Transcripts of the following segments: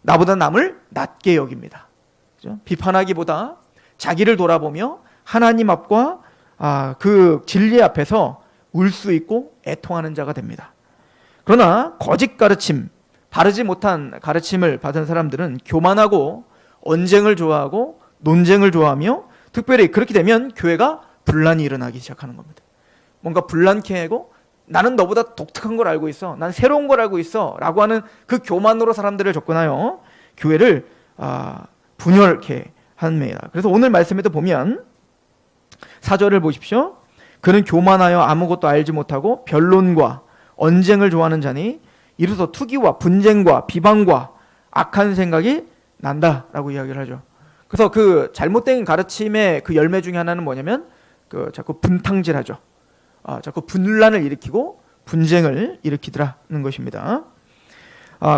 나보다 남을 낮게 여깁니다. 그렇죠? 비판하기보다 자기를 돌아보며 하나님 앞과 그 진리 앞에서 울 수 있고 애통하는 자가 됩니다. 그러나 거짓 가르침, 바르지 못한 가르침을 받은 사람들은 교만하고 언쟁을 좋아하고 논쟁을 좋아하며, 특별히 그렇게 되면 교회가 분란이 일어나기 시작하는 겁니다. 뭔가 분란케 하고 나는 너보다 독특한 걸 알고 있어, 난 새로운 걸 알고 있어 라고 하는 그 교만으로 사람들을 접근하여 교회를 분열케 합니다. 그래서 오늘 말씀에도 보면 4절을 보십시오. 그는 교만하여 아무것도 알지 못하고 변론과 언쟁을 좋아하는 자니 이로써 투기와 분쟁과 비방과 악한 생각이 난다라고 이야기를 하죠. 그래서 그 잘못된 가르침의 그 열매 중에 하나는 뭐냐면 자꾸 분탕질하죠. 자꾸 분란을 일으키고 분쟁을 일으키더라는 것입니다.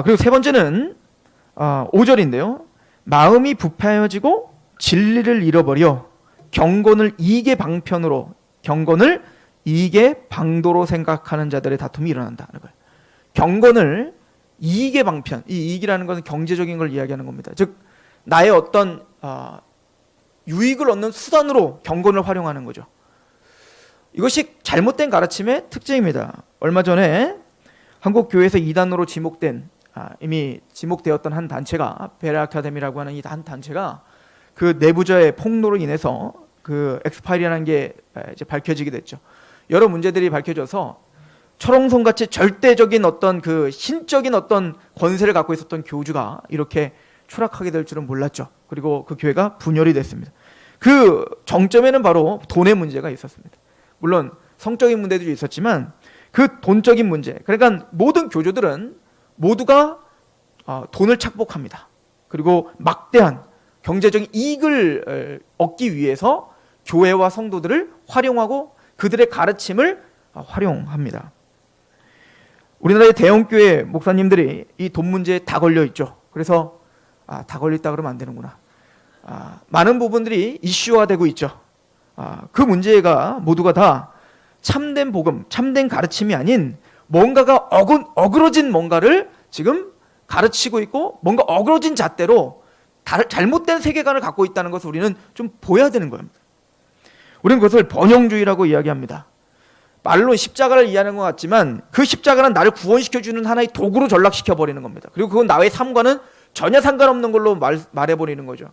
그리고 세 번째는 5절인데요. 마음이 부패해지고 진리를 잃어버려 경건을 이익의 방도로 생각하는 자들의 다툼이 일어난다는 거예요. 경건을 이익의 방편, 이 이익이라는 것은 경제적인 걸 이야기하는 겁니다. 즉 나의 어떤 유익을 얻는 수단으로 경건을 활용하는 거죠. 이것이 잘못된 가르침의 특징입니다. 얼마 전에 한국 교회에서 이단으로 지목된 이미 지목되었던 한 단체가, 베레 아카데미라고 하는 이 한 단체가 그 내부자의 폭로로 인해서 그 엑스파일이라는 게 이제 밝혀지게 됐죠. 여러 문제들이 밝혀져서 철옹성같이 절대적인 어떤 그 신적인 어떤 권세를 갖고 있었던 교주가 이렇게 추락하게 될 줄은 몰랐죠. 그리고 그 교회가 분열이 됐습니다. 그 정점에는 바로 돈의 문제가 있었습니다. 물론 성적인 문제도 있었지만 그 돈적인 문제, 그러니까 모든 교주들은 모두가 돈을 착복합니다. 그리고 막대한 경제적인 이익을 얻기 위해서 교회와 성도들을 활용하고 그들의 가르침을 활용합니다. 우리나라의 대형교회 목사님들이 이 돈 문제에 다 걸려 있죠. 그래서 다 걸렸다 그러면 안 되는구나. 많은 부분들이 이슈화가 되고 있죠. 그 문제가 모두가 다 참된 복음, 참된 가르침이 아닌 뭔가가 어그러진 뭔가를 지금 가르치고 있고 뭔가 어그러진 잣대로 잘못된 세계관을 갖고 있다는 것을 우리는 좀 보여야 되는 겁니다. 우리는 그것을 번영주의라고 이야기합니다. 말로 십자가를 이해하는 것 같지만 그 십자가는 나를 구원시켜주는 하나의 도구로 전락시켜버리는 겁니다. 그리고 그건 나의 삶과는 전혀 상관없는 걸로 말해버리는 거죠.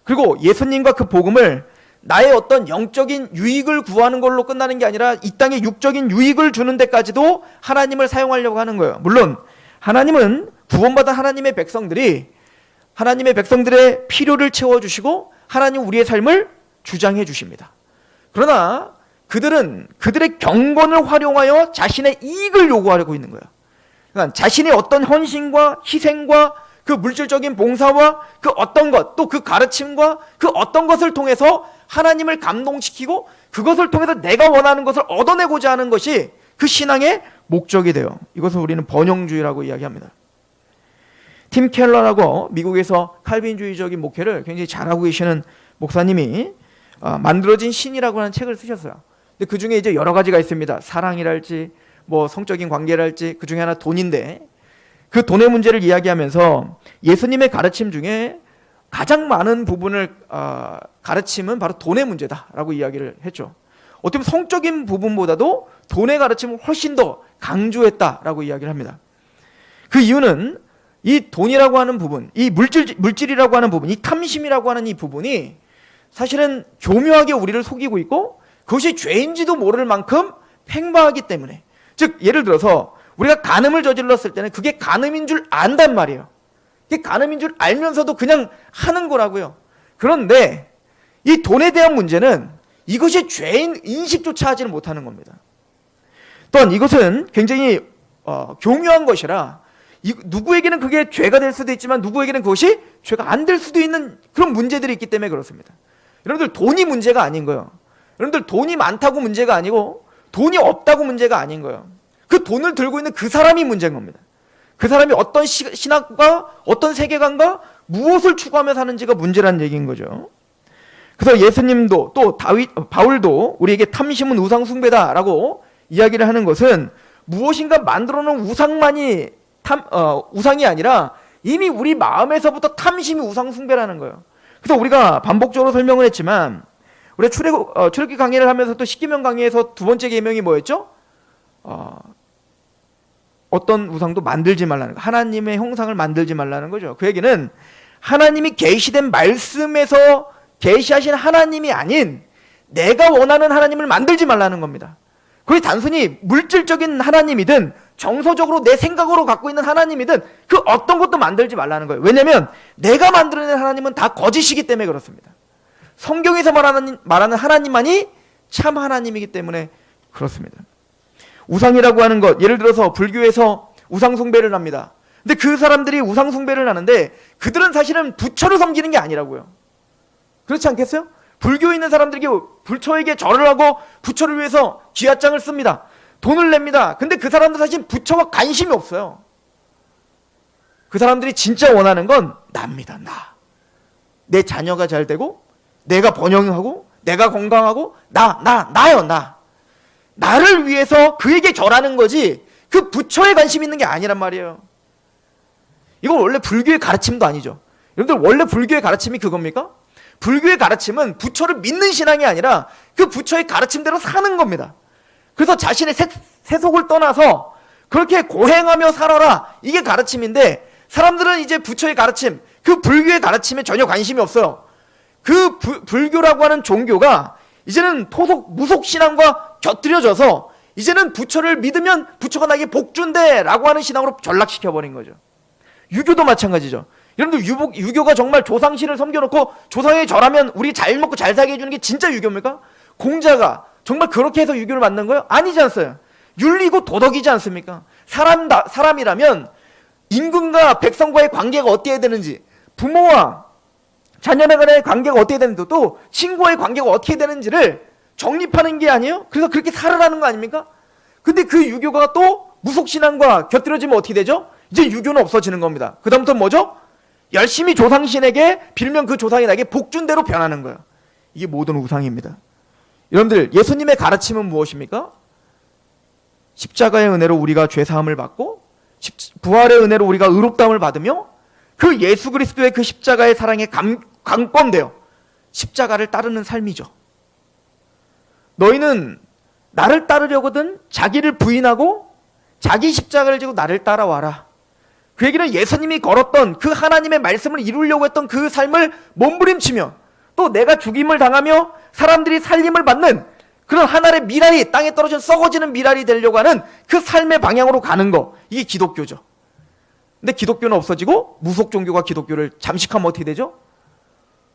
그리고 예수님과 그 복음을 나의 어떤 영적인 유익을 구하는 걸로 끝나는 게 아니라 이 땅에 육적인 유익을 주는 데까지도 하나님을 사용하려고 하는 거예요. 물론 하나님은 구원받은 하나님의 백성들이 하나님의 백성들의 필요를 채워주시고 하나님 우리의 삶을 주장해 주십니다. 그러나 그들은 그들의 경건을 활용하여 자신의 이익을 요구하려고 있는 거예요. 그러니까 자신의 어떤 헌신과 희생과 그 물질적인 봉사와 그 어떤 것, 또 그 가르침과 그 어떤 것을 통해서 하나님을 감동시키고 그것을 통해서 내가 원하는 것을 얻어내고자 하는 것이 그 신앙의 목적이 돼요. 이것을 우리는 번영주의라고 이야기합니다. 팀 켈러라고 미국에서 칼빈주의적인 목회를 굉장히 잘하고 계시는 목사님이 만들어진 신이라고 하는 책을 쓰셨어요. 근데 그 중에 이제 여러 가지가 있습니다. 사랑이랄지 뭐 성적인 관계랄지 그 중에 하나 돈인데 그 돈의 문제를 이야기하면서 예수님의 가르침 중에 가장 많은 부분을 가르침은 바로 돈의 문제다라고 이야기를 했죠. 어떻게 보면 성적인 부분보다도 돈의 가르침을 훨씬 더 강조했다라고 이야기를 합니다. 그 이유는 이 돈이라고 하는 부분, 이 물질이라고 하는 부분, 이 탐심이라고 하는 이 부분이 사실은 교묘하게 우리를 속이고 있고 그것이 죄인지도 모를 만큼 팽배하기 때문에, 즉 예를 들어서 우리가 간음을 저질렀을 때는 그게 간음인 줄 안단 말이에요. 그게 간음인 줄 알면서도 그냥 하는 거라고요. 그런데 이 돈에 대한 문제는 이것이 죄인 인식조차 하지는 못하는 겁니다. 또한 이것은 굉장히 교묘한 것이라 누구에게는 그게 죄가 될 수도 있지만 누구에게는 그것이 죄가 안 될 수도 있는 그런 문제들이 있기 때문에 그렇습니다. 여러분들 돈이 문제가 아닌 거예요. 여러분들 돈이 많다고 문제가 아니고 돈이 없다고 문제가 아닌 거예요. 그 돈을 들고 있는 그 사람이 문제인 겁니다. 그 사람이 어떤 신학과 어떤 세계관과 무엇을 추구하며 사는지가 문제라는 얘기인 거죠. 그래서 예수님도 또 바울도 우리에게 탐심은 우상 숭배다라고 이야기를 하는 것은 무엇인가 만들어 놓은 우상만이 우상이 아니라 이미 우리 마음에서부터 탐심이 우상 숭배라는 거예요. 그래서 우리가 반복적으로 설명을 했지만 우리가 출애굽기 강의를 하면서 또 십계명 강의에서 두 번째 계명이 뭐였죠? 어떤 우상도 만들지 말라는 거. 하나님의 형상을 만들지 말라는 거죠. 그 얘기는 하나님이 계시된 말씀에서 계시하신 하나님이 아닌 내가 원하는 하나님을 만들지 말라는 겁니다. 그게 단순히 물질적인 하나님이든 정서적으로 내 생각으로 갖고 있는 하나님이든 그 어떤 것도 만들지 말라는 거예요. 왜냐하면 내가 만들어낸 하나님은 다 거짓이기 때문에 그렇습니다. 성경에서 말하는 하나님만이 참 하나님이기 때문에 그렇습니다. 우상이라고 하는 것, 예를 들어서 불교에서 우상 숭배를 합니다. 근데 그 사람들이 우상 숭배를 하는데 그들은 사실은 부처를 섬기는 게 아니라고요. 그렇지 않겠어요? 불교에 있는 사람들이 부처에게 절을 하고 부처를 위해서 귀하장을 씁니다. 돈을 냅니다. 근데 그 사람들 사실 부처와 관심이 없어요. 그 사람들이 진짜 원하는 건 나입니다. 나. 내 자녀가 잘 되고 내가 번영하고 내가 건강하고 나요. 나. 나를 위해서 그에게 절하는 거지 그 부처에 관심 있는 게 아니란 말이에요. 이건 원래 불교의 가르침도 아니죠. 여러분들 원래 불교의 가르침이 그겁니까? 불교의 가르침은 부처를 믿는 신앙이 아니라 그 부처의 가르침대로 사는 겁니다. 그래서 자신의 세속을 떠나서 그렇게 고행하며 살아라, 이게 가르침인데 사람들은 이제 부처의 가르침, 그 불교의 가르침에 전혀 관심이 없어요. 그 불교라고 하는 종교가 이제는 무속 신앙과 곁들여져서 이제는 부처를 믿으면 부처가 나에게 복 준대 라고 하는 신앙으로 전락시켜버린 거죠. 유교도 마찬가지죠. 여러분들 유교가 정말 조상신을 섬겨놓고 조상에게 절하면 우리 잘 먹고 잘 살게 해주는 게 진짜 유교입니까? 공자가 정말 그렇게 해서 유교를 만든 거예요? 아니지 않어요. 윤리고 도덕이지 않습니까? 사람이라면 임금과 백성과의 관계가 어떻게 되는지, 부모와 자녀네 간의 관계가 어떻게 되는지, 또 친구와의 관계가 어떻게 되는지를 정립하는 게 아니에요? 그래서 그렇게 살아라는 거 아닙니까? 근데 그 유교가 또 무속신앙과 곁들여지면 어떻게 되죠? 이제 유교는 없어지는 겁니다. 그 다음부터 뭐죠? 열심히 조상신에게 빌면 그 조상이 나에게 복준 대로 변하는 거예요. 이게 모든 우상입니다. 여러분들, 예수님의 가르침은 무엇입니까? 십자가의 은혜로 우리가 죄사함을 받고 부활의 은혜로 우리가 의롭다함을 받으며 그 예수 그리스도의 그 십자가의 사랑에 감건되어 십자가를 따르는 삶이죠. 너희는 나를 따르려거든 자기를 부인하고 자기 십자가를 지고 나를 따라와라. 그 얘기는 예수님이 걸었던 그 하나님의 말씀을 이루려고 했던 그 삶을 몸부림치며 또 내가 죽임을 당하며 사람들이 살림을 받는 그런 하나의 미랄이, 땅에 떨어진 썩어지는 미랄이 되려고 하는 그 삶의 방향으로 가는 거, 이게 기독교죠. 근데 기독교는 없어지고 무속 종교가 기독교를 잠식하면 어떻게 되죠?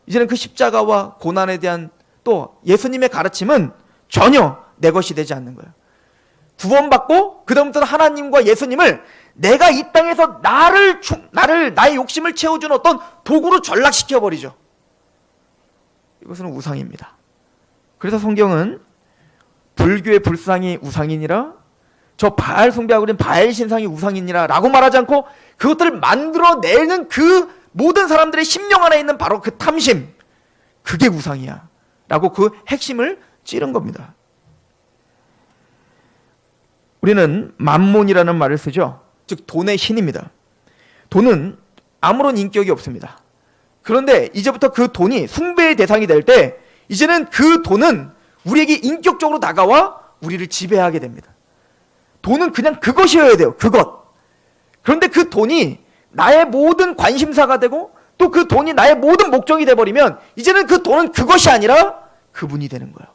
이제는 그 십자가와 고난에 대한 또 예수님의 가르침은 전혀 내 것이 되지 않는 거예요. 구원받고 그 다음부터는 하나님과 예수님을 내가 이 땅에서 나의 욕심을 채워주는 어떤 도구로 전락시켜버리죠. 이것은 우상입니다. 그래서 성경은 불교의 불상이 우상이니라, 저 바알 숭배하고 있는 바알 신상이 우상이니라 라고 말하지 않고 그것들을 만들어내는 그 모든 사람들의 심령 안에 있는 바로 그 탐심, 그게 우상이야 라고 그 핵심을 찌른 겁니다. 우리는 만몬이라는 말을 쓰죠. 즉 돈의 신입니다. 돈은 아무런 인격이 없습니다. 그런데 이제부터 그 돈이 숭배의 대상이 될 때 이제는 그 돈은 우리에게 인격적으로 다가와 우리를 지배하게 됩니다. 돈은 그냥 그것이어야 돼요. 그것. 그런데 그 돈이 나의 모든 관심사가 되고 또 그 돈이 나의 모든 목적이 돼버리면 이제는 그 돈은 그것이 아니라 그분이 되는 거예요.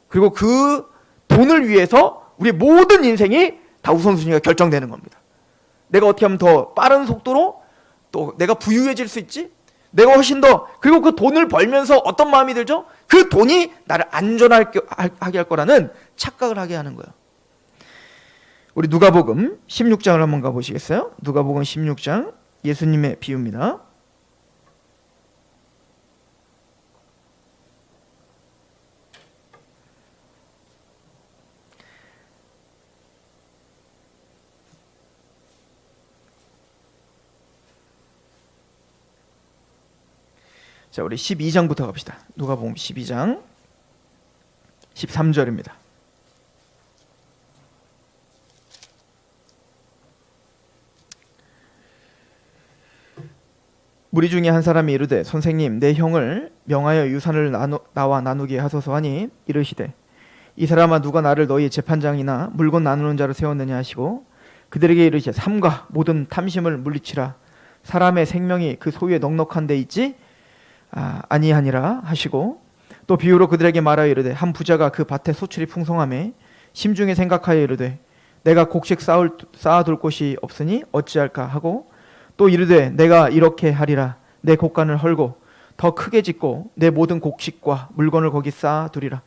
그리고 그 돈을 위해서 우리의 모든 인생이 다 우선순위가 결정되는 겁니다. 내가 어떻게 하면 더 빠른 속도로 또 내가 부유해질 수 있지? 내가 훨씬 더, 그리고 그 돈을 벌면서 어떤 마음이 들죠? 그 돈이 나를 안전하게 할 거라는 착각을 하게 하는 거예요. 우리 누가복음 16장을 한번 가보시겠어요? 누가복음 16장, 예수님의 비유입니다. 자, 우리 12장부터 갑시다. 누가복음 12장 13절입니다. 무리 중에 한 사람이 이르되 선생님 내 형을 명하여 유산을 나와 나누게 하소서 하니 이르시되 이 사람아 누가 나를 너희 재판장이나 물건 나누는 자로 세웠느냐 하시고 그들에게 이르시되 삼가 모든 탐심을 물리치라 사람의 생명이 그 소유에 넉넉한 데 있지 아니하니라 하시고 또 비유로 그들에게 말하여 이르되 한 부자가 그 밭에 소출이 풍성하매 심중에 생각하여 이르되 내가 곡식 쌓아둘 곳이 없으니 어찌할까 하고 또 이르되 내가 이렇게 하리라 내 곡간을 헐고 더 크게 짓고 내 모든 곡식과 물건을 거기 쌓아두리라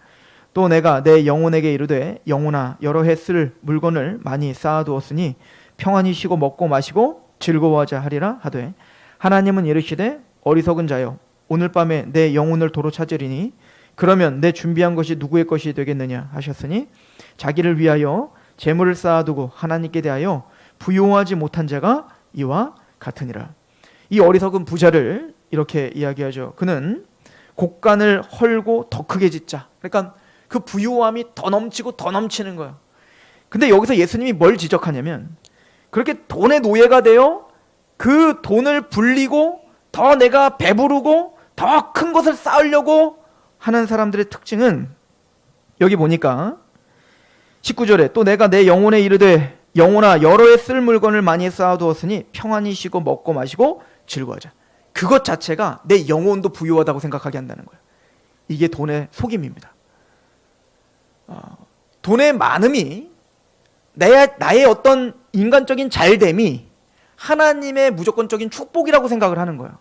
또 내가 내 영혼에게 이르되 영혼아 여러 해 쓸 물건을 많이 쌓아두었으니 평안히 쉬고 먹고 마시고 즐거워하자 하리라 하되 하나님은 이르시되 어리석은 자여 오늘 밤에 내 영혼을 도로 찾으리니 그러면 내 준비한 것이 누구의 것이 되겠느냐 하셨으니 자기를 위하여 재물을 쌓아두고 하나님께 대하여 부요하지 못한 자가 이와 같으니라. 이 어리석은 부자를 이렇게 이야기하죠. 그는 곡간을 헐고 더 크게 짓자. 그러니까 그 부요함이 더 넘치고 더 넘치는 거예요. 근데 여기서 예수님이 뭘 지적하냐면 그렇게 돈의 노예가 되어 그 돈을 불리고 더 내가 배부르고 더 큰 것을 쌓으려고 하는 사람들의 특징은 여기 보니까 19절에 또 내가 내 영혼에 이르되 영혼아 여러 해 쓸 물건을 많이 쌓아두었으니 평안히 쉬고 먹고 마시고 즐거워하자. 그것 자체가 내 영혼도 부유하다고 생각하게 한다는 거예요. 이게 돈의 속임입니다. 돈의 많음이 나의 어떤 인간적인 잘됨이 하나님의 무조건적인 축복이라고 생각을 하는 거예요.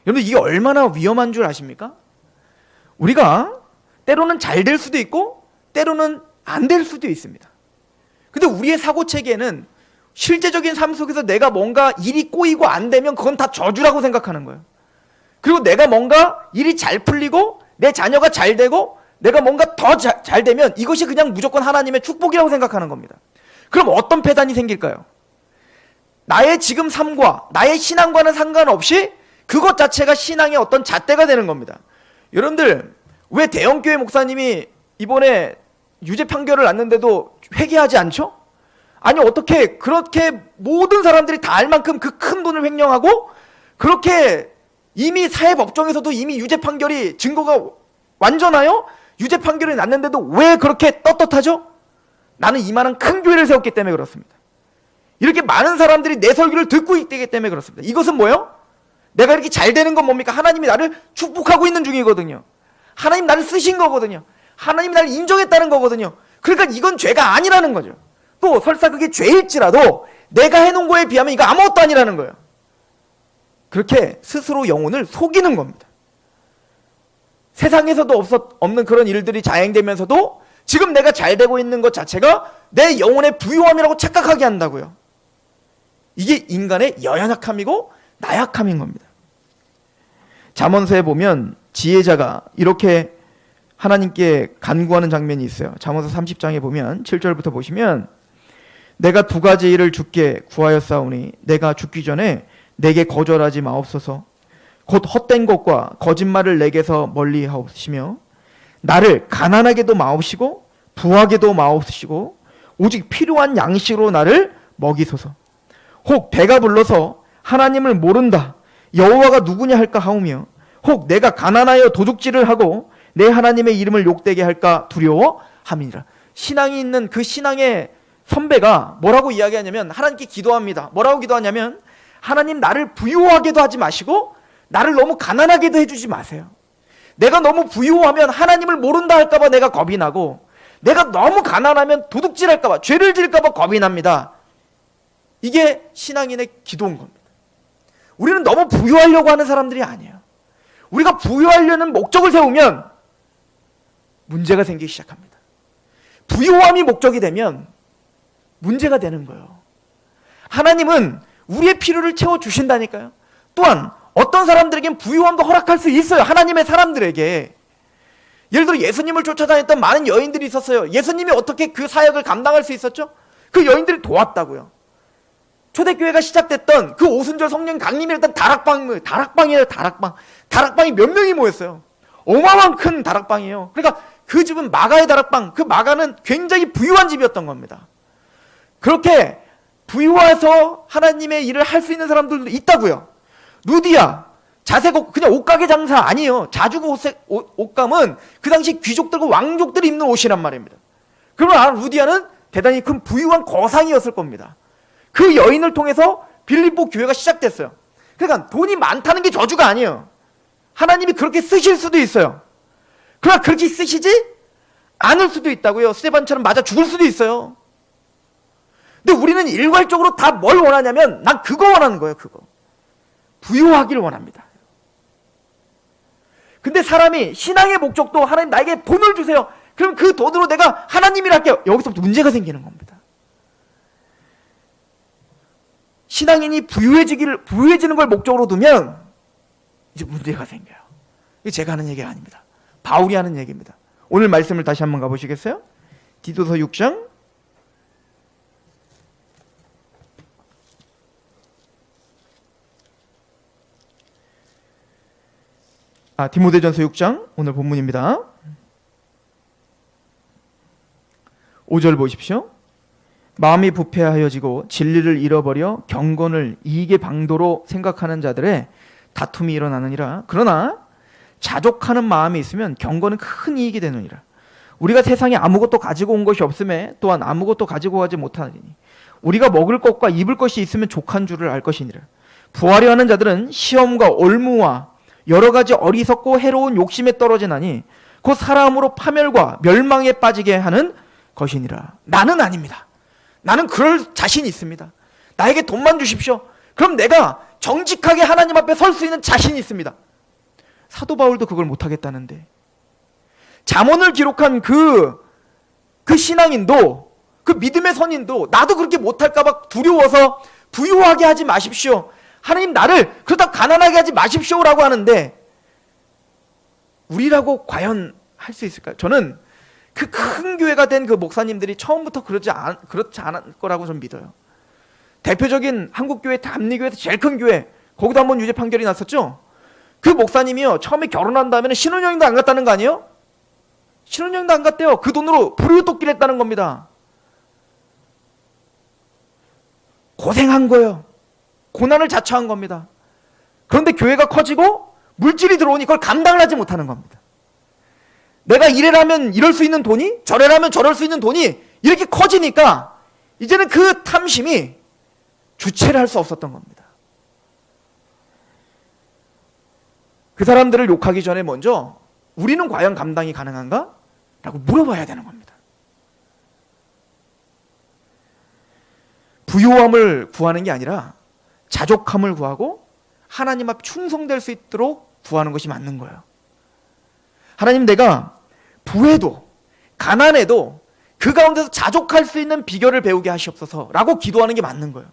여러분 이게 얼마나 위험한 줄 아십니까? 우리가 때로는 잘 될 수도 있고 때로는 안 될 수도 있습니다. 근데 우리의 사고체계는 실제적인 삶 속에서 내가 뭔가 일이 꼬이고 안 되면 그건 다 저주라고 생각하는 거예요. 그리고 내가 뭔가 일이 잘 풀리고 내 자녀가 잘 되고 내가 뭔가 더 잘 되면 이것이 그냥 무조건 하나님의 축복이라고 생각하는 겁니다. 그럼 어떤 패단이 생길까요? 나의 지금 삶과 나의 신앙과는 상관없이 그것 자체가 신앙의 어떤 잣대가 되는 겁니다. 여러분들 왜 대형교회 목사님이 이번에 유죄 판결을 났는데도 회개하지 않죠? 아니 어떻게 그렇게 모든 사람들이 다 알 만큼 그 큰 돈을 횡령하고 그렇게 이미 사회법정에서도 이미 유죄 판결이 증거가 완전하여 유죄 판결이 났는데도 왜 그렇게 떳떳하죠? 나는 이만한 큰 교회를 세웠기 때문에 그렇습니다. 이렇게 많은 사람들이 내 설교를 듣고 있기 때문에 그렇습니다. 이것은 뭐예요? 내가 이렇게 잘 되는 건 뭡니까? 하나님이 나를 축복하고 있는 중이거든요. 하나님 나를 쓰신 거거든요. 하나님이 나를 인정했다는 거거든요. 그러니까 이건 죄가 아니라는 거죠. 또 설사 그게 죄일지라도 내가 해놓은 거에 비하면 이거 아무것도 아니라는 거예요. 그렇게 스스로 영혼을 속이는 겁니다. 세상에서도 없는 그런 일들이 자행되면서도 지금 내가 잘 되고 있는 것 자체가 내 영혼의 부유함이라고 착각하게 한다고요. 이게 인간의 여연약함이고 나약함인 겁니다. 잠언서에 보면 지혜자가 이렇게 하나님께 간구하는 장면이 있어요. 잠언서 30장에 보면 7절부터 보시면 내가 두 가지 일을 주께 구하였사오니 내가 죽기 전에 내게 거절하지 마옵소서. 곧 헛된 것과 거짓말을 내게서 멀리 하옵시며 나를 가난하게도 마옵시고 부하게도 마옵시고 오직 필요한 양식으로 나를 먹이소서. 혹 배가 불러서 하나님을 모른다 여호와가 누구냐 할까 하오며 혹 내가 가난하여 도둑질을 하고 내 하나님의 이름을 욕되게 할까 두려워함이니라. 신앙이 있는 그 신앙의 선배가 뭐라고 이야기하냐면 하나님께 기도합니다. 뭐라고 기도하냐면 하나님 나를 부유하게도 하지 마시고 나를 너무 가난하게도 해주지 마세요. 내가 너무 부유하면 하나님을 모른다 할까봐 내가 겁이 나고 내가 너무 가난하면 도둑질할까봐 죄를 지을까봐 겁이 납니다. 이게 신앙인의 기도인 겁니다. 우리는 너무 부유하려고 하는 사람들이 아니에요. 우리가 부유하려는 목적을 세우면 문제가 생기기 시작합니다. 부유함이 목적이 되면 문제가 되는 거예요. 하나님은 우리의 필요를 채워주신다니까요. 또한 어떤 사람들에겐 부유함도 허락할 수 있어요. 하나님의 사람들에게. 예를 들어 예수님을 쫓아다녔던 많은 여인들이 있었어요. 예수님이 어떻게 그 사역을 감당할 수 있었죠? 그 여인들이 도왔다고요. 초대교회가 시작됐던 그 오순절 성령 강림이랬던 다락방이에요. 다락방이 몇 명이 모였어요. 어마어마한 큰 다락방이에요. 그러니까 그 집은 마가의 다락방, 그 마가는 굉장히 부유한 집이었던 겁니다. 그렇게 부유해서 하나님의 일을 할 수 있는 사람들도 있다고요. 루디아, 자색 그냥 옷가게 장사 아니에요. 자주고 옷감은 그 당시 귀족들과 왕족들이 입는 옷이란 말입니다. 그러면 루디아는 대단히 큰 부유한 거상이었을 겁니다. 그 여인을 통해서 빌립보 교회가 시작됐어요. 그러니까 돈이 많다는 게 저주가 아니에요. 하나님이 그렇게 쓰실 수도 있어요. 그러나 그렇게 쓰시지 않을 수도 있다고요. 스데반처럼 맞아 죽을 수도 있어요. 근데 우리는 일괄적으로 다 뭘 원하냐면 난 그거 원하는 거예요. 그거. 부유하길 원합니다. 근데 사람이 신앙의 목적도 하나님 나에게 돈을 주세요. 그럼 그 돈으로 내가 하나님이라 할게요. 여기서부터 문제가 생기는 겁니다. 신앙인이 부유해지는 걸 목적으로 두면 이제 문제가 생겨요. 이게 제가 하는 얘기가 아닙니다. 바울이 하는 얘기입니다. 오늘 말씀을 다시 한번 가보시겠어요? 디도서 6장 디모데전서 6장 오늘 본문입니다. 5절 보십시오. 마음이 부패하여지고 진리를 잃어버려 경건을 이익의 방도로 생각하는 자들의 다툼이 일어나느니라. 그러나 자족하는 마음이 있으면 경건은 큰 이익이 되느니라. 우리가 세상에 아무것도 가지고 온 것이 없음에 또한 아무것도 가지고 가지 못하리니 우리가 먹을 것과 입을 것이 있으면 족한 줄을 알 것이니라. 부하려 하는 자들은 시험과 올무와 여러 가지 어리석고 해로운 욕심에 떨어지나니 곧 사람으로 파멸과 멸망에 빠지게 하는 것이니라. 나는 아닙니다. 나는 그럴 자신이 있습니다. 나에게 돈만 주십시오. 그럼 내가 정직하게 하나님 앞에 설 수 있는 자신이 있습니다. 사도 바울도 그걸 못하겠다는데 잠언을 기록한 그 신앙인도 그 믿음의 선인도 나도 그렇게 못할까 봐 두려워서 부유하게 하지 마십시오. 하나님 나를 그러다 가난하게 하지 마십시오라고 하는데 우리라고 과연 할 수 있을까요? 저는 그 큰 교회가 된 그 목사님들이 처음부터 그렇지 않을 거라고 저는 믿어요. 대표적인 한국교회 담리교회에서 제일 큰 교회 거기도 한번 유죄 판결이 났었죠. 그 목사님이요 처음에 결혼한 다음에는 신혼여행도 안 갔다는 거 아니에요? 신혼여행도 안 갔대요. 그 돈으로 불효독기를 했다는 겁니다. 고생한 거예요. 고난을 자처한 겁니다. 그런데 교회가 커지고 물질이 들어오니 그걸 감당을 하지 못하는 겁니다. 내가 이래라면 이럴 수 있는 돈이 저래라면 저럴 수 있는 돈이 이렇게 커지니까 이제는 그 탐심이 주체를 할 수 없었던 겁니다. 그 사람들을 욕하기 전에 먼저 우리는 과연 감당이 가능한가? 라고 물어봐야 되는 겁니다. 부요함을 구하는 게 아니라 자족함을 구하고 하나님 앞 충성될 수 있도록 구하는 것이 맞는 거예요. 하나님 내가 부해도 가난해도 그 가운데서 자족할 수 있는 비결을 배우게 하시옵소서라고 기도하는 게 맞는 거예요.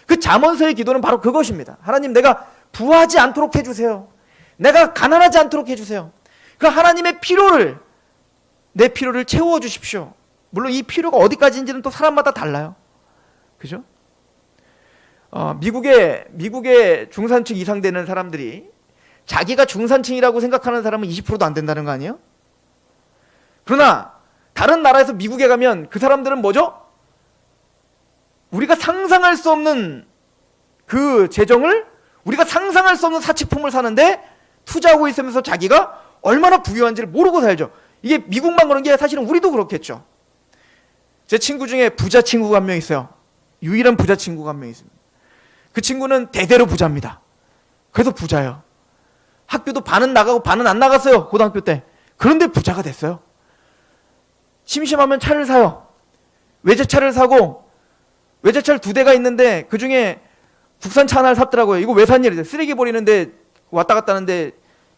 그 잠언서의 기도는 바로 그것입니다. 하나님 내가 부하지 않도록 해주세요. 내가 가난하지 않도록 해주세요. 그 하나님의 필요를 내 필요를 채워주십시오. 물론 이 필요가 어디까지인지는 또 사람마다 달라요. 그죠? 미국의 중산층 이상 되는 사람들이 자기가 중산층이라고 생각하는 사람은 20%도 안 된다는 거 아니에요? 그러나 다른 나라에서 미국에 가면 그 사람들은 뭐죠? 우리가 상상할 수 없는 그 재정을 우리가 상상할 수 없는 사치품을 사는데 투자하고 있으면서 자기가 얼마나 부유한지를 모르고 살죠. 이게 미국만 그런 게 사실은 우리도 그렇겠죠. 제 친구 중에 부자 친구가 한 명 있어요. 유일한 부자 친구가 한 명 있습니다. 그 친구는 대대로 부자입니다. 그래서 부자예요. 학교도 반은 나가고 반은 안 나갔어요. 고등학교 때. 그런데 부자가 됐어요. 심심하면 차를 사요. 외제차를 사고 외제차를 2대가 있는데 그중에 국산차 하나를 샀더라고요. 이거 왜 샀냐 이랬어요. 쓰레기 버리는데 왔다 갔다 하는데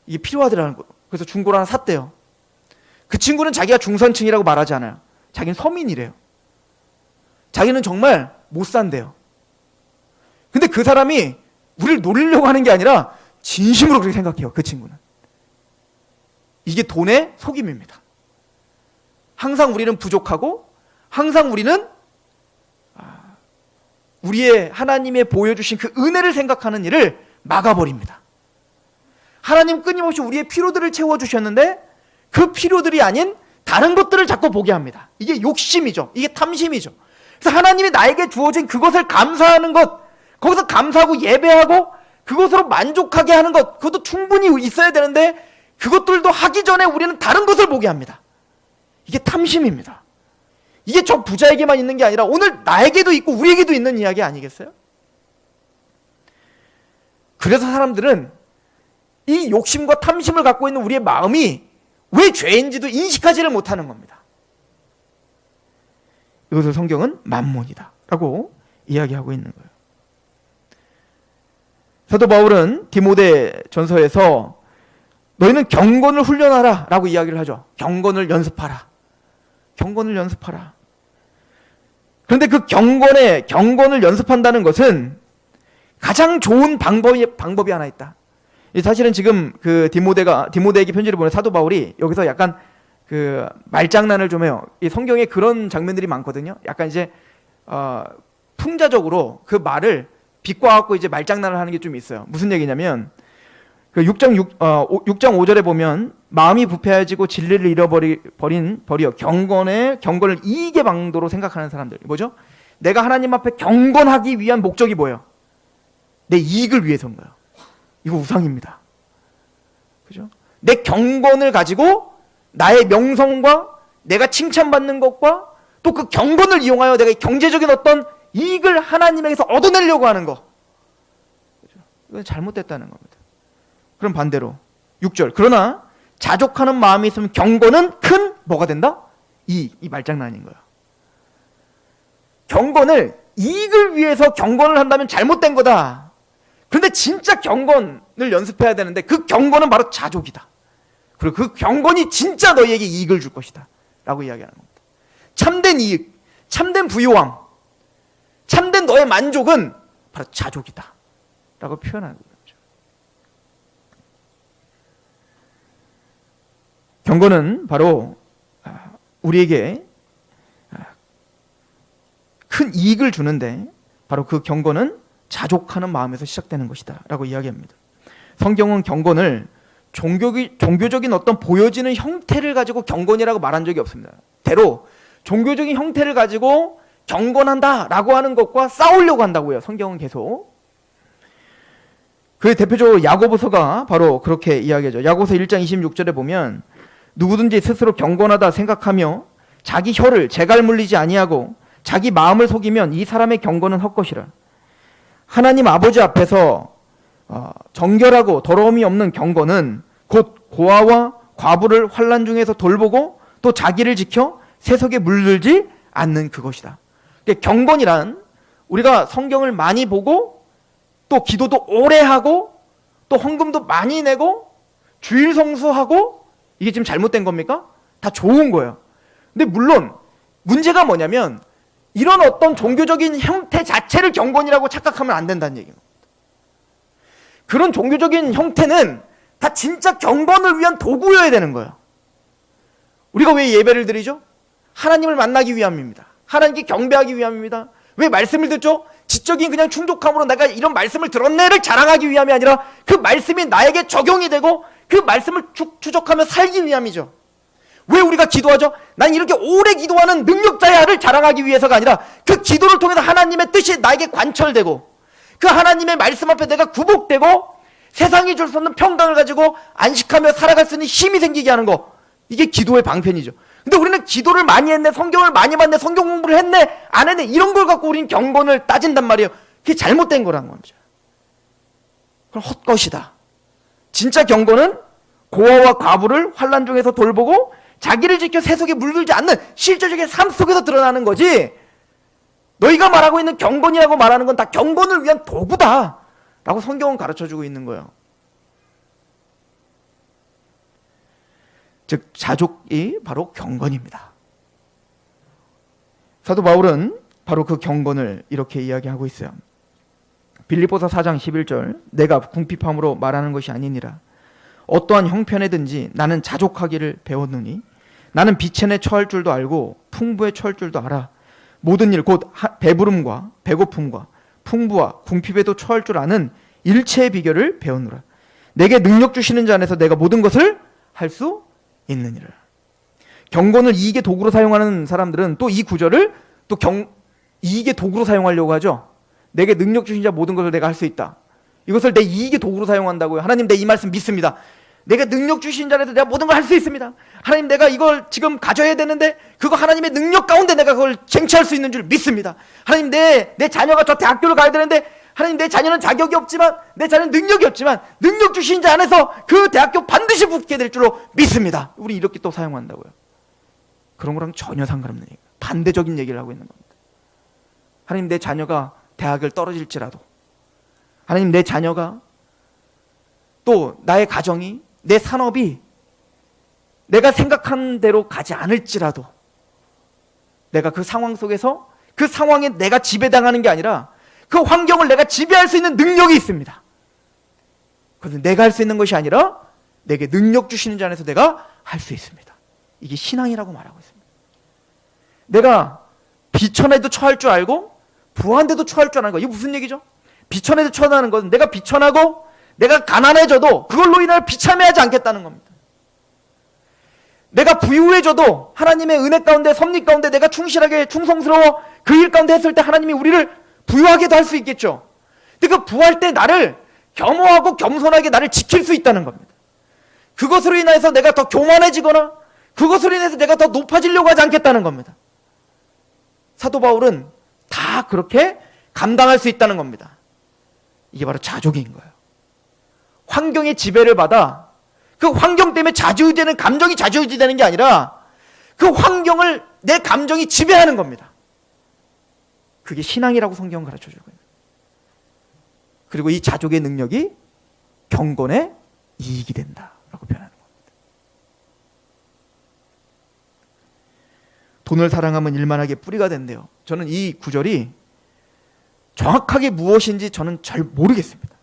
이게 필요하더라는 거예요. 그래서 중고로 하나 샀대요. 그 친구는 자기가 중산층이라고 말하지 않아요. 자기는 서민이래요. 자기는 정말 못 산대요. 근데 그 사람이 우리를 노리려고 하는 게 아니라 진심으로 그렇게 생각해요. 그 친구는. 이게 돈의 속임입니다. 항상 우리는 부족하고 항상 우리는 우리의 하나님의 보여주신 그 은혜를 생각하는 일을 막아버립니다. 하나님 끊임없이 우리의 필요들을 채워주셨는데 그 필요들이 아닌 다른 것들을 자꾸 보게 합니다. 이게 욕심이죠. 이게 탐심이죠. 그래서 하나님이 나에게 주어진 그것을 감사하는 것, 거기서 감사하고 예배하고 그것으로 만족하게 하는 것, 그것도 충분히 있어야 되는데 그것들도 하기 전에 우리는 다른 것을 보게 합니다. 이게 탐심입니다. 이게 저 부자에게만 있는 게 아니라 오늘 나에게도 있고 우리에게도 있는 이야기 아니겠어요? 그래서 사람들은 이 욕심과 탐심을 갖고 있는 우리의 마음이 왜 죄인지도 인식하지를 못하는 겁니다. 이것을 성경은 만몬이다 라고 이야기하고 있는 거예요. 사도 바울은 디모데 전서에서 너희는 경건을 훈련하라 라고 이야기를 하죠. 경건을 연습하라. 경건을 연습하라. 그런데 그 경건을 연습한다는 것은 가장 좋은 방법이 하나 있다. 사실은 지금 그 디모데에게 편지를 보낸 사도 바울이 여기서 약간 그 말장난을 좀 해요. 이 성경에 그런 장면들이 많거든요. 약간 이제 풍자적으로 그 말을 비꼬아갖고 이제 말장난을 하는 게 좀 있어요. 무슨 얘기냐면 그 6장 5절에 보면 마음이 부패해지고 진리를 잃어버려 경건을 이익의 방도로 생각하는 사람들. 뭐죠? 내가 하나님 앞에 경건하기 위한 목적이 뭐예요? 내 이익을 위해서인 거예요. 이거 우상입니다. 그죠? 내 경건을 가지고 나의 명성과 내가 칭찬받는 것과 또 그 경건을 이용하여 내가 경제적인 어떤 이익을 하나님에게서 얻어내려고 하는 거. 그죠? 이건 잘못됐다는 겁니다. 그럼 반대로 6절 그러나 자족하는 마음이 있으면 경건은 큰 뭐가 된다? 이 말장난인 거예요. 경건을 이익을 위해서 경건을 한다면 잘못된 거다. 그런데 진짜 경건을 연습해야 되는데 그 경건은 바로 자족이다. 그리고 그 경건이 진짜 너희에게 이익을 줄 것이다 라고 이야기하는 겁니다. 참된 이익, 참된 부유함, 참된 너의 만족은 바로 자족이다 라고 표현하는 거죠. 경건은 바로 우리에게 큰 이익을 주는데 바로 그 경건은 자족하는 마음에서 시작되는 것이다 라고 이야기합니다. 성경은 경건을 종교적인 어떤 보여지는 형태를 가지고 경건이라고 말한 적이 없습니다. 대로 종교적인 형태를 가지고 경건한다라고 하는 것과 싸우려고 한다고요. 성경은 계속. 그 대표적으로 야고보서가 바로 그렇게 이야기하죠. 야고보서 1장 26절에 보면 누구든지 스스로 경건하다 생각하며 자기 혀를 재갈 물리지 아니하고 자기 마음을 속이면 이 사람의 경건은 헛것이라. 하나님 아버지 앞에서 정결하고 더러움이 없는 경건은 곧 고아와 과부를 환난 중에서 돌보고 또 자기를 지켜 세속에 물들지 않는 그것이다. 경건이란 우리가 성경을 많이 보고 또 기도도 오래 하고 또 헌금도 많이 내고 주일 성수하고 이게 지금 잘못된 겁니까? 다 좋은 거예요. 근데 물론 문제가 뭐냐면 이런 어떤 종교적인 형태 자체를 경건이라고 착각하면 안 된다는 얘기입니다. 그런 종교적인 형태는 다 진짜 경건을 위한 도구여야 되는 거예요. 우리가 왜 예배를 드리죠? 하나님을 만나기 위함입니다. 하나님께 경배하기 위함입니다. 왜 말씀을 듣죠? 지적인 그냥 충족함으로 내가 이런 말씀을 들었네를 자랑하기 위함이 아니라 그 말씀이 나에게 적용이 되고 그 말씀을 추적하며 살기 위함이죠. 왜 우리가 기도하죠? 난 이렇게 오래 기도하는 능력자야를 자랑하기 위해서가 아니라 그 기도를 통해서 하나님의 뜻이 나에게 관철되고 그 하나님의 말씀 앞에 내가 굽복되고 세상이 줄 수 없는 평강을 가지고 안식하며 살아갈 수 있는 힘이 생기게 하는 거. 이게 기도의 방편이죠. 근데 우리는 기도를 많이 했네, 성경을 많이 봤네, 성경 공부를 했네, 안 했네, 이런 걸 갖고 우리는 경건을 따진단 말이에요. 그게 잘못된 거란 거죠. 그럼 헛것이다. 진짜 경건은 고아와 과부를 환난 중에서 돌보고 자기를 지켜 세속에 물들지 않는 실제적인 삶 속에서 드러나는 거지, 너희가 말하고 있는 경건이라고 말하는 건 다 경건을 위한 도구다 라고 성경은 가르쳐주고 있는 거예요. 즉 자족이 바로 경건입니다. 사도 바울은 바로 그 경건을 이렇게 이야기하고 있어요. 빌립보서 4장 11절 내가 궁핍함으로 말하는 것이 아니니라. 어떠한 형편에든지 나는 자족하기를 배웠느니 나는 비천에 처할 줄도 알고 풍부에 처할 줄도 알아. 모든 일 곧 배부름과 배고픔과 풍부와 궁핍에도 처할 줄 아는 일체의 비결을 배우느라. 내게 능력 주시는 자 안에서 내가 모든 것을 할 수 있느니라. 경건을 이익의 도구로 사용하는 사람들은 또 이 구절을 또 이익의 도구로 사용하려고 하죠. 내게 능력 주신 자 모든 것을 내가 할 수 있다. 이것을 내 이익의 도구로 사용한다고요. 하나님, 내 이 말씀 믿습니다. 내가 능력 주신 자라서 내가 모든 걸 할 수 있습니다. 하나님, 내가 이걸 지금 가져야 되는데 그거 하나님의 능력 가운데 내가 그걸 쟁취할 수 있는 줄 믿습니다. 하나님, 내 자녀가 저 대학교를 가야 되는데 하나님, 내 자녀는 자격이 없지만, 내 자녀는 능력이 없지만 능력 주신 자 안에서 그 대학교 반드시 붙게 될 줄로 믿습니다. 우리 이렇게 또 사용한다고요. 그런 거랑 전혀 상관없는 얘기예요. 반대적인 얘기를 하고 있는 겁니다. 하나님, 내 자녀가 대학을 떨어질지라도, 하나님, 내 자녀가 또 나의 가정이, 내 산업이 내가 생각한 대로 가지 않을지라도 내가 그 상황 속에서 그 상황에 내가 지배당하는 게 아니라 그 환경을 내가 지배할 수 있는 능력이 있습니다. 그래서 내가 할 수 있는 것이 아니라 내게 능력 주시는 자 안에서 내가 할 수 있습니다. 이게 신앙이라고 말하고 있습니다. 내가 비천에도 처할 줄 알고 부한데도 처할 줄 아는 거. 이게 무슨 얘기죠? 비천에도 처하는 것은 내가 비천하고 내가 가난해져도 그걸로 인하여 비참해하지 않겠다는 겁니다. 내가 부유해져도 하나님의 은혜 가운데, 섭리 가운데 내가 충실하게 충성스러워 그 일 가운데 했을 때 하나님이 우리를 부유하게도 할 수 있겠죠. 근데 그 부할 때 나를 겸허하고 겸손하게 나를 지킬 수 있다는 겁니다. 그것으로 인해서 내가 더 교만해지거나 그것으로 인해서 내가 더 높아지려고 하지 않겠다는 겁니다. 사도 바울은 다 그렇게 감당할 수 있다는 겁니다. 이게 바로 자족인 거예요. 환경의 지배를 받아 그 환경 때문에 좌지우지되는, 감정이 좌지우지되는 게 아니라 그 환경을 내 감정이 지배하는 겁니다. 그게 신앙이라고 성경은 가르쳐주고 있는 거예요. 그리고 이 자족의 능력이 경건의 이익이 된다라고 표현하는 겁니다. 돈을 사랑하면 일만하게 뿌리가 된대요. 저는 이 구절이 정확하게 무엇인지 저는 잘 모르겠습니다.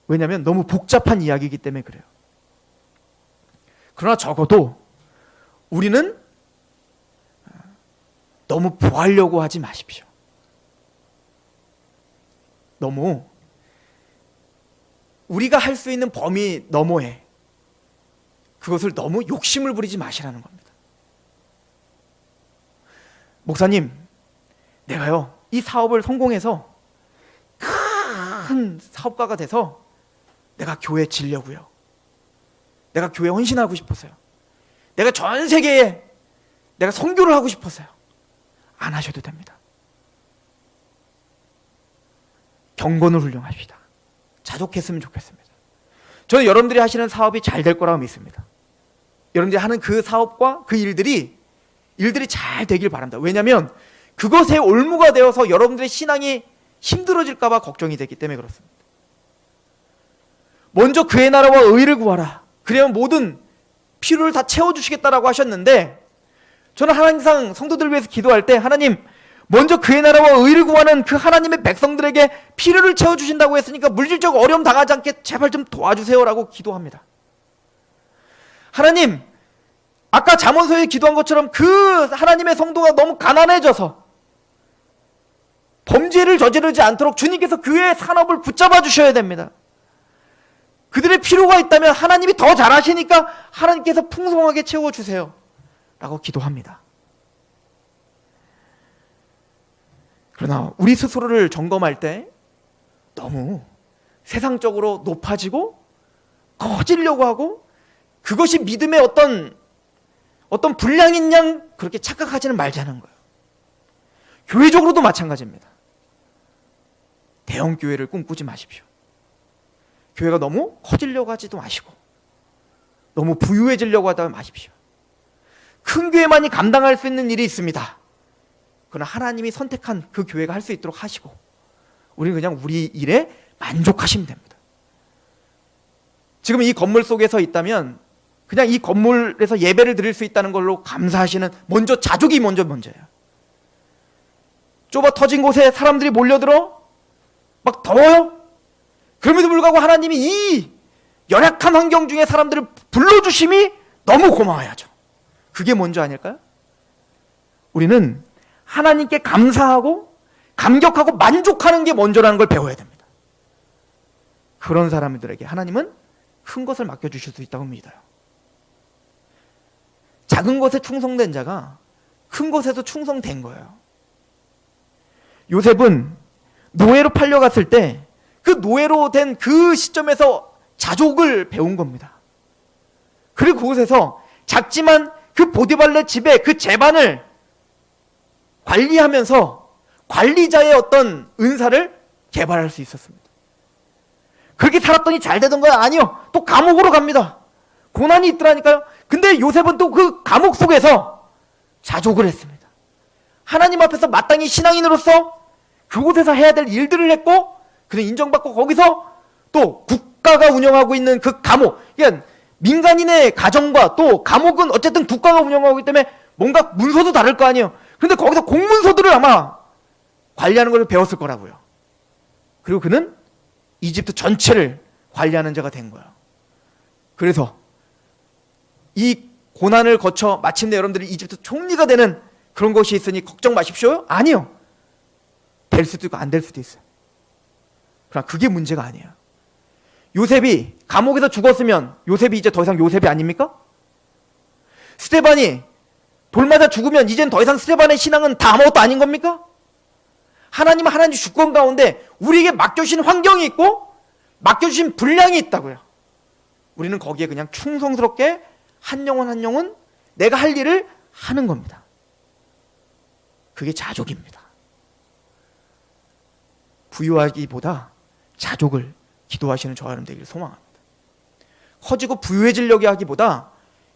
왜냐하면 너무 복잡한 이야기이기 때문에 그래요. 그러나 적어도 우리는 너무 부하려고 하지 마십시오. 너무 우리가 할 수 있는 범위 너머에 그것을 너무 욕심을 부리지 마시라는 겁니다. 목사님, 내가요 이 사업을 성공해서 큰 사업가가 돼서 내가 교회 지려고요. 내가 교회 헌신하고 싶어서요. 내가 전 세계에 내가 선교를 하고 싶어서요. 안 하셔도 됩니다. 경건을 훈련합시다. 자족했으면 좋겠습니다. 저는 여러분들이 하시는 사업이 잘 될 거라고 믿습니다. 여러분들이 하는 그 사업과 그 일들이 잘 되길 바랍니다. 왜냐하면 그것에 올무가 되어서 여러분들의 신앙이 힘들어질까 봐 걱정이 되기 때문에 그렇습니다. 먼저 그의 나라와 의를 구하라. 그래야 모든 필요를 다 채워주시겠다라고 하셨는데, 저는 항상 성도들 위해서 기도할 때 하나님, 먼저 그의 나라와 의를 구하는 그 하나님의 백성들에게 필요를 채워주신다고 했으니까 물질적 어려움 당하지 않게 제발 좀 도와주세요라고 기도합니다. 하나님, 아까 잠언서에 기도한 것처럼 그 하나님의 성도가 너무 가난해져서 범죄를 저지르지 않도록 주님께서 그의 산업을 붙잡아 주셔야 됩니다. 그들의 필요가 있다면 하나님이 더 잘하시니까 하나님께서 풍성하게 채워주세요 라고 기도합니다. 그러나 우리 스스로를 점검할 때 너무 세상적으로 높아지고 커지려고 하고 그것이 믿음의 어떤 분량인 양 그렇게 착각하지는 말자는 거예요. 교회적으로도 마찬가지입니다. 대형 교회를 꿈꾸지 마십시오. 교회가 너무 커지려고 하지도 마시고 너무 부유해지려고 하다 마십시오. 큰 교회만이 감당할 수 있는 일이 있습니다. 그러나 하나님이 선택한 그 교회가 할 수 있도록 하시고 우리는 그냥 우리 일에 만족하시면 됩니다. 지금 이 건물 속에 서 있다면 그냥 이 건물에서 예배를 드릴 수 있다는 걸로 감사하시는 먼저 자족이 먼저예요. 좁아 터진 곳에 사람들이 몰려들어 막 더워요. 그럼에도 불구하고 하나님이 이 열악한 환경 중에 사람들을 불러주심이 너무 고마워야죠. 그게 먼저 아닐까요? 우리는 하나님께 감사하고 감격하고 만족하는 게 먼저라는 걸 배워야 됩니다. 그런 사람들에게 하나님은 큰 것을 맡겨주실 수 있다고 믿어요. 작은 것에 충성된 자가 큰 것에도 충성된 거예요. 요셉은 노예로 팔려갔을 때 그 노예로 된 그 시점에서 자족을 배운 겁니다. 그리고 그곳에서 작지만 그 보디발렛 집의 그 제반을 관리하면서 관리자의 어떤 은사를 개발할 수 있었습니다. 그렇게 살았더니 잘 되던 거야? 아니요. 또 감옥으로 갑니다. 고난이 있더라니까요. 근데 요셉은 또 그 감옥 속에서 자족을 했습니다. 하나님 앞에서 마땅히 신앙인으로서 그곳에서 해야 될 일들을 했고, 그는 인정받고 거기서 또 국가가 운영하고 있는 그 감옥, 그러니까 민간인의 가정과 또 감옥은 어쨌든 국가가 운영하고 있기 때문에 뭔가 문서도 다를 거 아니에요. 그런데 거기서 공문서들을 아마 관리하는 걸 배웠을 거라고요. 그리고 그는 이집트 전체를 관리하는 자가 된 거예요. 그래서 이 고난을 거쳐 마침내 여러분들이 이집트 총리가 되는 그런 것이 있으니 걱정 마십시오? 아니요. 될 수도 있고 안 될 수도 있어요. 그러나 그게 문제가 아니에요. 요셉이 감옥에서 죽었으면 요셉이 이제 더 이상 요셉이 아닙니까? 스데반이 돌 맞아 죽으면 이젠 더 이상 스데반의 신앙은 다 아무것도 아닌 겁니까? 하나님은 하나님 주권 가운데 우리에게 맡겨주신 환경이 있고 맡겨주신 분량이 있다고요. 우리는 거기에 그냥 충성스럽게 한 영혼 한 영혼 내가 할 일을 하는 겁니다. 그게 자족입니다. 부유하기보다 자족을 기도하시는 저와 여러분 되기를 소망합니다. 커지고 부유해지려고 하기보다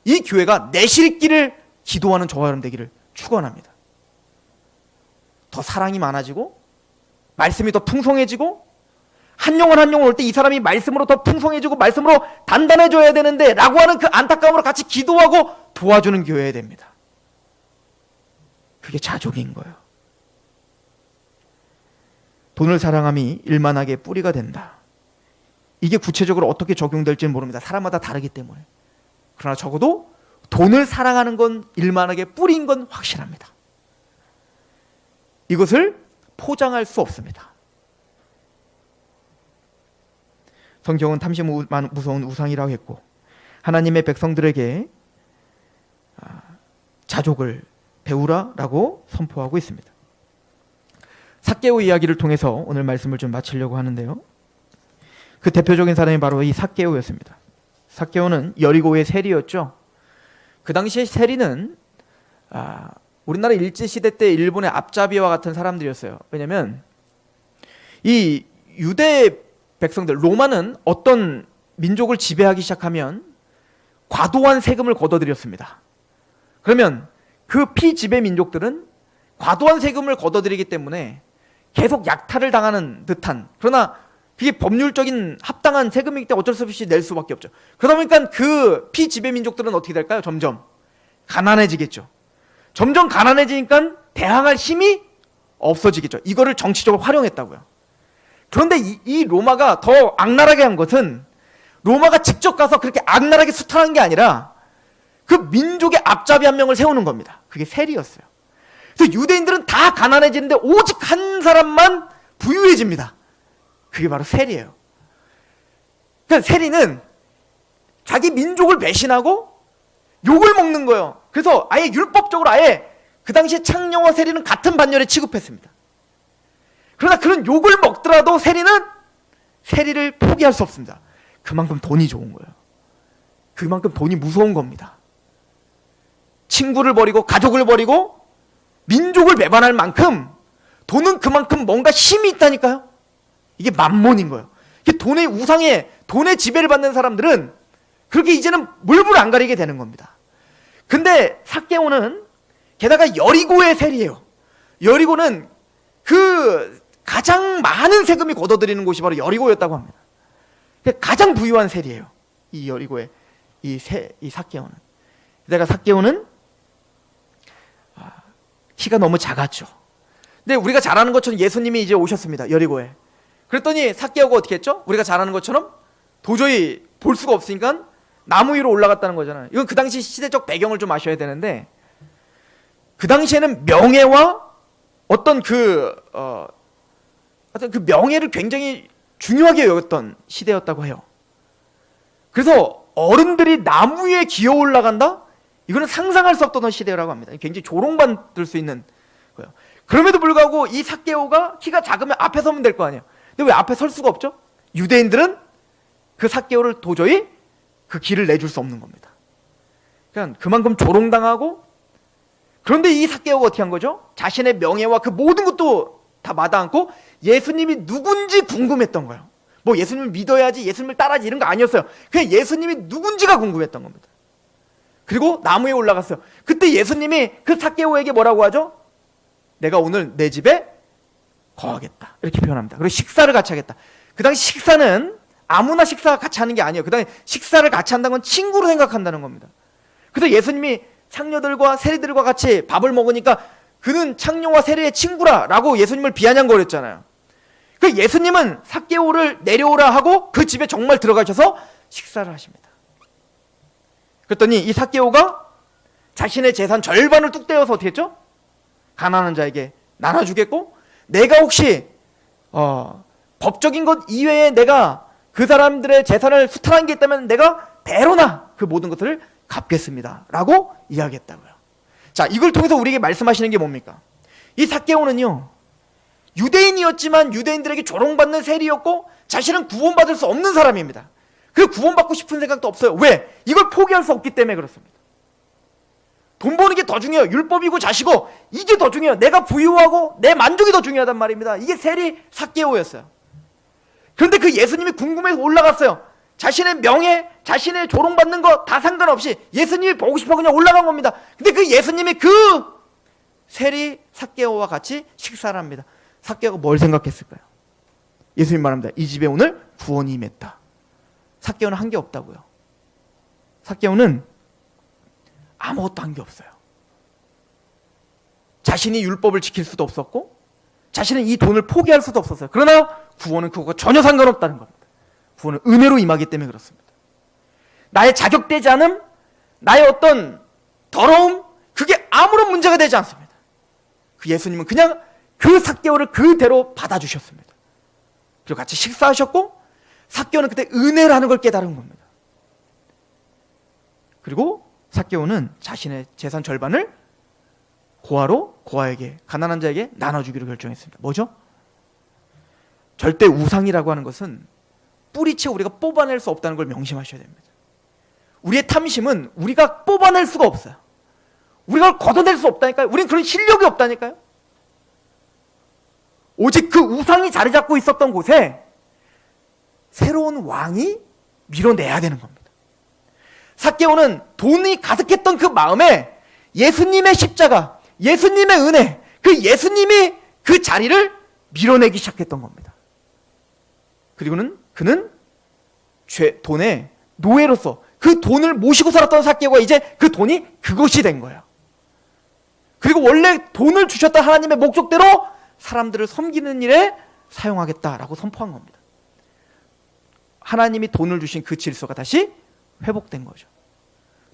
이 교회가 내실있기를 기도하는 저와 여러분 되기를 축원합니다. 더 사랑이 많아지고 말씀이 더 풍성해지고 한 영혼 한 영혼 올 때 이 사람이 말씀으로 더 풍성해지고 말씀으로 단단해져야 되는데 라고 하는 그 안타까움으로 같이 기도하고 도와주는 교회여야 됩니다. 그게 자족인 거예요. 돈을 사랑함이 일만하게 뿌리가 된다. 이게 구체적으로 어떻게 적용될지는 모릅니다. 사람마다 다르기 때문에. 그러나 적어도 돈을 사랑하는 건 일만하게 뿌린 건 확실합니다. 이것을 포장할 수 없습니다. 성경은 탐시 무서운 우상이라고 했고 하나님의 백성들에게 자족을 배우라라고 선포하고 있습니다. 삭개오 이야기를 통해서 오늘 말씀을 좀 마치려고 하는데요. 그 대표적인 사람이 바로 이 삭개오였습니다. 삭개오는 여리고의 세리였죠. 그 당시에 세리는 우리나라 일제시대 때 일본의 앞잡이와 같은 사람들이었어요. 왜냐하면 이 유대 백성들, 로마는 어떤 민족을 지배하기 시작하면 과도한 세금을 걷어들였습니다. 그러면 그 피지배 민족들은 과도한 세금을 걷어들이기 때문에 계속 약탈을 당하는 듯한, 그러나 그게 법률적인 합당한 세금이기 때문에 어쩔 수 없이 낼 수밖에 없죠. 그러다 보니까 그 피지배 민족들은 어떻게 될까요? 점점 가난해지겠죠. 점점 가난해지니까 대항할 힘이 없어지겠죠. 이거를 정치적으로 활용했다고요. 그런데 이 로마가 더 악랄하게 한 것은 로마가 직접 가서 그렇게 악랄하게 수탈한 게 아니라 그 민족의 앞잡이 한 명을 세우는 겁니다. 그게 세리였어요. 그래서 유대인들은 다 가난해지는데 오직 한 사람만 부유해집니다. 그게 바로 세리예요. 그러니까 세리는 자기 민족을 배신하고 욕을 먹는 거예요. 그래서 아예 율법적으로 아예 그 당시에 창녀와 세리는 같은 반열에 취급했습니다. 그러나 그런 욕을 먹더라도 세리를 포기할 수 없습니다. 그만큼 돈이 좋은 거예요. 그만큼 돈이 무서운 겁니다. 친구를 버리고 가족을 버리고 민족을 배반할 만큼 돈은 그만큼 뭔가 힘이 있다니까요. 이게 만몬인 거예요. 이게 돈의 우상에 돈의 지배를 받는 사람들은 그렇게 이제는 물불 안 가리게 되는 겁니다. 근데 삭개오는 게다가 여리고의 세리예요. 여리고는 그 가장 많은 세금이 걷어들이는 곳이 바로 여리고였다고 합니다. 가장 부유한 세리예요. 이 여리고의 이 삭개오는. 게다가 삭개오는 키가 너무 작았죠. 근데 우리가 잘 아는 것처럼 예수님이 이제 오셨습니다. 여리고에. 그랬더니 삭개오가 어떻게 했죠? 우리가 잘 아는 것처럼 도저히 볼 수가 없으니까 나무 위로 올라갔다는 거잖아요. 이건 그 당시 시대적 배경을 좀 아셔야 되는데, 그 당시에는 명예와 어떤 그 명예를 굉장히 중요하게 여겼던 시대였다고 해요. 그래서 어른들이 나무 위에 기어 올라간다? 이거는 상상할 수 없던 시대라고 합니다. 굉장히 조롱받을 수 있는 거예요. 그럼에도 불구하고 이 삭개오가 키가 작으면 앞에 서면 될 거 아니에요. 근데 왜 앞에 설 수가 없죠? 유대인들은 그 삭개오를 도저히 그 길을 내줄 수 없는 겁니다. 그러니까 그만큼 조롱당하고, 그런데 이 삭개오가 어떻게 한 거죠? 자신의 명예와 그 모든 것도 다 마다않고 예수님이 누군지 궁금했던 거예요. 뭐 예수님을 믿어야지, 예수님을 따라야지 이런 거 아니었어요. 그냥 예수님이 누군지가 궁금했던 겁니다. 그리고 나무에 올라갔어요. 그때 예수님이 그 삭개오에게 뭐라고 하죠? 내가 오늘 내 집에 거하겠다, 이렇게 표현합니다. 그리고 식사를 같이 하겠다. 그 당시 식사는 아무나 식사 같이 하는 게 아니에요. 그 당시 식사를 같이 한다는 건 친구로 생각한다는 겁니다. 그래서 예수님이 창녀들과 세리들과 같이 밥을 먹으니까 그는 창녀와 세리의 친구라라고 예수님을 비아냥거렸잖아요. 그 예수님은 삭개오를 내려오라 하고 그 집에 정말 들어가셔서 식사를 하십니다. 그랬더니 이 삭개오가 자신의 재산 절반을 뚝 떼어서 어떻게 했죠? 가난한 자에게 나눠주겠고, 내가 혹시 법적인 것 이외에 내가 그 사람들의 재산을 수탈한 게 있다면 내가 배로나 그 모든 것을 갚겠습니다 라고 이야기했다고요. 자, 이걸 통해서 우리에게 말씀하시는 게 뭡니까? 이 삭개오는요, 유대인이었지만 유대인들에게 조롱받는 세리였고 자신은 구원받을 수 없는 사람입니다. 그 구원받고 싶은 생각도 없어요. 왜? 이걸 포기할 수 없기 때문에 그렇습니다. 돈 버는 게 더 중요해요. 율법이고 자시고 이게 더 중요해요. 내가 부유하고 내 만족이 더 중요하단 말입니다. 이게 세리 삭개오였어요. 그런데 그 예수님이 궁금해서 올라갔어요. 자신의 명예, 자신의 조롱받는 거 다 상관없이 예수님이 보고 싶어 그냥 올라간 겁니다. 근데 그 예수님이 그 세리 삭개오와 같이 식사를 합니다. 삭개오가 뭘 생각했을까요? 예수님 말합니다. 이 집에 오늘 구원이 임했다. 삭개오는 한 게 없다고요. 삭개오는 아무것도 한 게 없어요. 자신이 율법을 지킬 수도 없었고 자신은 이 돈을 포기할 수도 없었어요. 그러나 구원은 그거가 전혀 상관없다는 겁니다. 구원은 은혜로 임하기 때문에 그렇습니다. 나의 자격되지 않음, 나의 어떤 더러움, 그게 아무런 문제가 되지 않습니다. 그 예수님은 그냥 그 삭개오를 그대로 받아주셨습니다. 그리고 같이 식사하셨고 삭개오는 그때 은혜라는 걸 깨달은 겁니다. 그리고 삭개오는 자신의 재산 절반을 고아에게, 가난한 자에게 나눠주기로 결정했습니다. 뭐죠? 절대 우상이라고 하는 것은 뿌리채 우리가 뽑아낼 수 없다는 걸 명심하셔야 됩니다. 우리의 탐심은 우리가 뽑아낼 수가 없어요. 우리가 걷어낼 수 없다니까요. 우리는 그런 실력이 없다니까요. 오직 그 우상이 자리 잡고 있었던 곳에 새로운 왕이 밀어내야 되는 겁니다. 삭개오는 돈이 가득했던 그 마음에 예수님의 십자가, 예수님의 은혜, 그 예수님이 그 자리를 밀어내기 시작했던 겁니다. 그리고는 그는 돈의 노예로서 그 돈을 모시고 살았던 삭개오가 이제 그 돈이 그것이 된 거예요. 그리고 원래 돈을 주셨던 하나님의 목적대로 사람들을 섬기는 일에 사용하겠다라고 선포한 겁니다. 하나님이 돈을 주신 그 질서가 다시 회복된 거죠.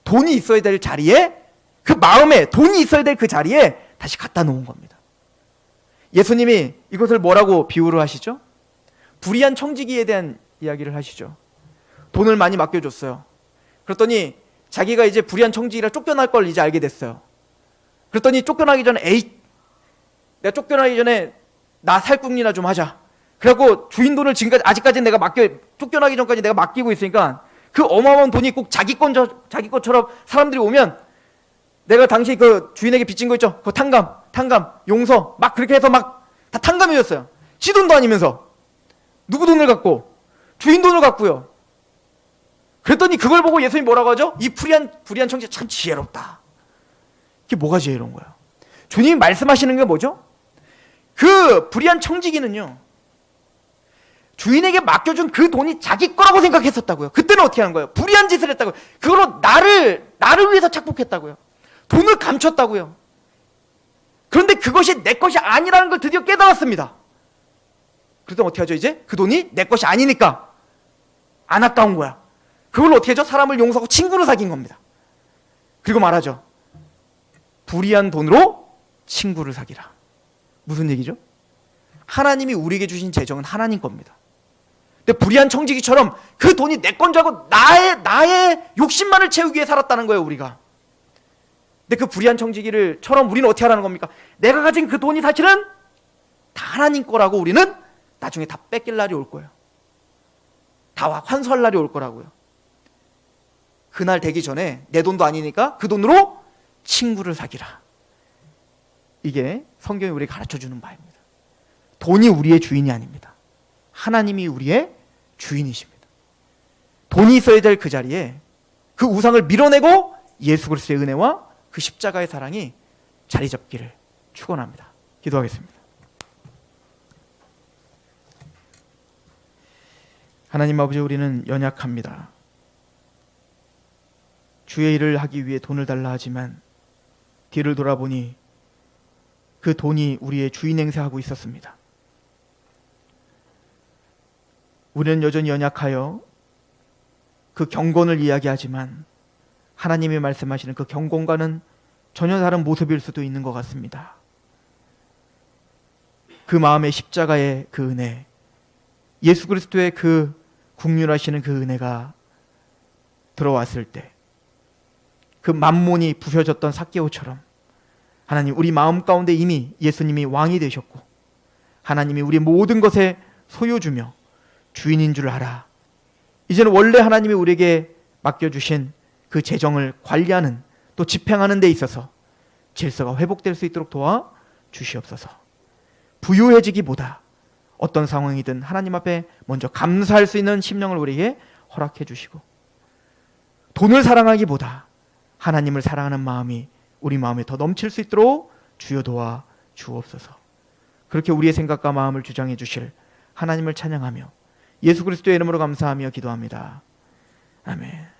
돈이 있어야 될 자리에, 그 마음에 돈이 있어야 될 그 자리에 다시 갖다 놓은 겁니다. 예수님이 이것을 뭐라고 비유를 하시죠? 불의한 청지기에 대한 이야기를 하시죠. 돈을 많이 맡겨줬어요. 그랬더니 자기가 이제 불의한 청지기라 쫓겨날 걸 이제 알게 됐어요. 그랬더니 쫓겨나기 전에 내가 쫓겨나기 전에 나 살궁리나 좀 하자. 그래갖고 주인 돈을 지금까지 아직까지 내가 쫓겨나기 전까지 내가 맡기고 있으니까 그 어마어마한 돈이 꼭 자기 것처럼 사람들이 오면 내가 당시 그 주인에게 빚진 거 있죠? 그 탕감, 용서 막 그렇게 해서 막 다 탕감해줬어요. 지 돈도 아니면서. 누구 돈을 갖고? 주인 돈을 갖고요. 그랬더니 그걸 보고 예수님이 뭐라고 하죠? 이 불의한 청지기가 참 지혜롭다. 이게 뭐가 지혜로운 거예요? 주님이 말씀하시는 게 뭐죠? 그 불의한 청지기는요, 주인에게 맡겨준 그 돈이 자기 거라고 생각했었다고요. 그때는 어떻게 하는 거예요? 불의한 짓을 했다고요. 그걸로 나를 위해서 착복했다고요. 돈을 감췄다고요. 그런데 그것이 내 것이 아니라는 걸 드디어 깨달았습니다. 그랬더니 어떻게 하죠? 이제 그 돈이 내 것이 아니니까 안 아까운 거야. 그걸로 어떻게 하죠? 사람을 용서하고 친구를 사귄 겁니다. 그리고 말하죠. 불의한 돈으로 친구를 사귀라. 무슨 얘기죠? 하나님이 우리에게 주신 재정은 하나님 겁니다. 근데 불의한 청지기처럼 그 돈이 내 건 줄 알고 나의 욕심만을 채우기 위해 살았다는 거예요, 우리가. 근데 그 불의한 청지기를처럼 우리는 어떻게 하라는 겁니까? 내가 가진 그 돈이 사실은 다 하나님 거라고 우리는 나중에 다 뺏길 날이 올 거예요. 다 환수할 날이 올 거라고요. 그날 되기 전에 내 돈도 아니니까 그 돈으로 친구를 사귀라. 이게 성경이 우리에게 가르쳐주는 바입니다. 돈이 우리의 주인이 아닙니다. 하나님이 우리의 주인이십니다. 돈이 있어야 될 그 자리에 그 우상을 밀어내고 예수 그리스도의 은혜와 그 십자가의 사랑이 자리 잡기를 축원합니다. 기도하겠습니다. 하나님 아버지, 우리는 연약합니다. 주의 일을 하기 위해 돈을 달라 하지만 뒤를 돌아보니 그 돈이 우리의 주인 행세하고 있었습니다. 우리는 여전히 연약하여 그 경건을 이야기하지만 하나님이 말씀하시는 그 경건과는 전혀 다른 모습일 수도 있는 것 같습니다. 그 마음의 십자가의 그 은혜, 예수 그리스도의 그 국률하시는 그 은혜가 들어왔을 때 그 만몬이 부셔졌던 삭개오처럼 하나님, 우리 마음 가운데 이미 예수님이 왕이 되셨고 하나님이 우리 모든 것에 소유주며 주인인 줄 알아. 이제는 원래 하나님이 우리에게 맡겨주신 그 재정을 관리하는 또 집행하는 데 있어서 질서가 회복될 수 있도록 도와 주시옵소서. 부유해지기보다 어떤 상황이든 하나님 앞에 먼저 감사할 수 있는 심령을 우리에게 허락해 주시고, 돈을 사랑하기보다 하나님을 사랑하는 마음이 우리 마음에 더 넘칠 수 있도록 주여 도와 주옵소서. 그렇게 우리의 생각과 마음을 주장해 주실 하나님을 찬양하며 예수 그리스도의 이름으로 감사하며 기도합니다. 아멘.